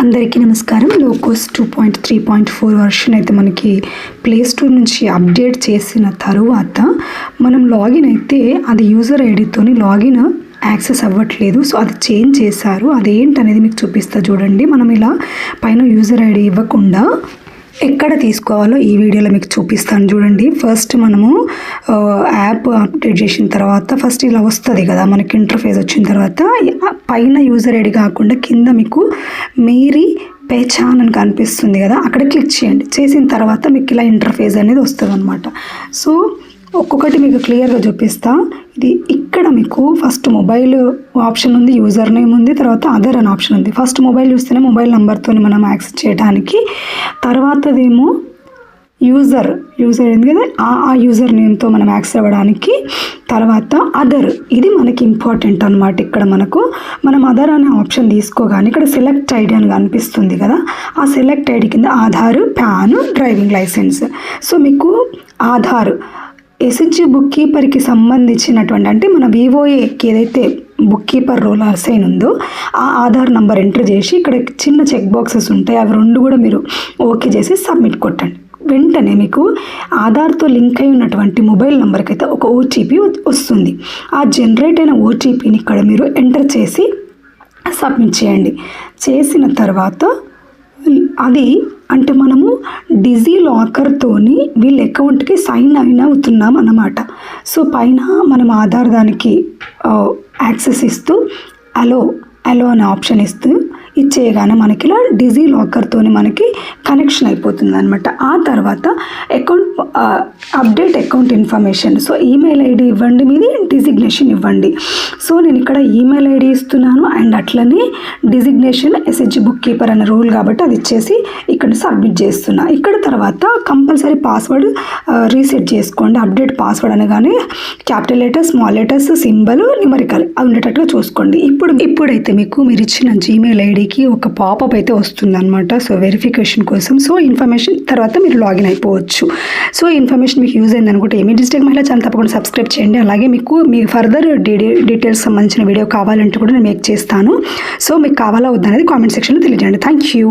అందరికీ నమస్కారం. లోకోస్ 2.3.4 వర్షన్ అయితే మనకి ప్లే స్టోర్ నుంచి అప్డేట్ చేసిన తరువాత మనం లాగిన్ అయితే అది యూజర్ ఐడితోని లాగిన్ యాక్సెస్ అవ్వట్లేదు. సో అది చేంజ్ చేశారు. అదేంటనేది మీకు చూపిస్తా చూడండి. మనం ఇలా పైన యూజర్ ఐడి ఇవ్వకుండా ఎక్కడ తీసుకోవాలో ఈ వీడియోలో మీకు చూపిస్తాను చూడండి. ఫస్ట్ మనము యాప్ అప్డేట్ చేసిన తర్వాత ఫస్ట్ ఇలా వస్తుంది కదా మనకి ఇంటర్ఫేస్ వచ్చిన తర్వాత పైన యూజర్ ఐడి కాకుండా కింద మీకు మేరీ పెహచాన్ అని కనిపిస్తుంది కదా, అక్కడ క్లిక్ చేయండి. చేసిన తర్వాత మీకు ఇలా ఇంటర్ఫేస్ అనేది వస్తుంది అనమాట. సో ఒక్కొక్కటి మీకు క్లియర్గా చూపిస్తా. ఇది ఇక్కడ మీకు ఫస్ట్ మొబైల్ ఆప్షన్ ఉంది, యూజర్ నేమ్ ఉంది, తర్వాత అదర్ అని ఆప్షన్ ఉంది. ఫస్ట్ మొబైల్ చూస్తేనే మొబైల్ నెంబర్తో మనం యాక్సెస్ చేయడానికి, తర్వాతదేమో యూజర్ ఉంది కదా ఆ యూజర్ నేమ్తో మనం యాక్సెస్ అవ్వడానికి, తర్వాత అదర్ ఇది మనకి ఇంపార్టెంట్ అనమాట. ఇక్కడ మనం అదర్ అనే ఆప్షన్ తీసుకోగానే ఇక్కడ సెలెక్ట్ ఐడి అని కనిపిస్తుంది కదా, ఆ సెలెక్ట్ ఐడి కింద Aadhaar, PAN, driving licence. So మీకు ఆధార్ ఎస్హెచ్ బుక్ కీపర్కి సంబంధించినటువంటి అంటే మన వివోఏకి ఏదైతే బుక్ కీపర్ రోల్ అసైన్ ఉందో ఆ ఆధార్ నంబర్ ఎంటర్ చేసి ఇక్కడ చిన్న చెక్ బాక్సెస్ ఉంటాయి, అవి రెండు కూడా మీరు ఓకే చేసి సబ్మిట్ కొట్టండి. వెంటనే మీకు ఆధార్తో లింక్ అయి ఉన్నటువంటి మొబైల్ నెంబర్కి అయితే ఒక ఓటీపీ వస్తుంది. ఆ జనరేట్ అయిన ఓటీపీని ఇక్కడ మీరు ఎంటర్ చేసి సబ్మిట్ చేయండి. చేసిన తర్వాత అది అంటే మనము డిజీ లాకర్తోని వీళ్ళ అకౌంట్కి సైన్ అవుతున్నాం అన్నమాట. సో పైన మనం ఆధార్ దానికి యాక్సెస్ ఇస్తూ అలో అనే ఆప్షన్ ఇచ్చేయగానే మనకి ఇలా డిజీ లాకర్తోని మనకి కనెక్షన్ అయిపోతుంది అనమాట. ఆ తర్వాత update account information. So email ID ఇవ్వండి, మీది డిజిగ్నేషన్ ఇవ్వండి. సో నేను ఇక్కడ ఈమెయిల్ ఐడి ఇస్తున్నాను అండ్ అట్లనే డిజిగ్నేషన్ ఎస్హెచ్ బుక్ కీపర్ అనే రూల్ కాబట్టి అది ఇచ్చేసి ఇక్కడ సబ్మిట్ చేస్తున్నా. ఇక్కడ తర్వాత కంపల్సరీ పాస్వర్డ్ రీసెట్ చేసుకోండి. అప్డేట్ పాస్వర్డ్ అనగానే capital letters, small letters, symbol, numerical అవి ఉండేటట్టుగా చూసుకోండి. ఇప్పుడైతే మీకు మీరు ఇచ్చిన జీమెయిల్ ఐడికి ఒక పాపప్ అయితే వస్తుంది అనమాట. సో వెరిఫికేషన్ కోసం. సో ఇన్ఫర్మేషన్ తర్వాత మీరు లాగిన్ అయిపోవచ్చు. సో ఇన్ఫర్మేషన్ మీకు యూజ్ అయింది అనుకుంటే ఏమీ డిజిటల్ మహిళా ఛానల్ తప్పకుండా సబ్స్క్రైబ్ చేయండి. అలాగే మీకు ఫర్దర్ డీటెయిల్స్ సంబంధించిన వీడియో కావాలంటే కూడా నేను మేక్ చేస్తాను. సో మీకు కావాలా వద్దనేది కామెంట్ సెక్షన్లో తెలియజేయండి. Thank you.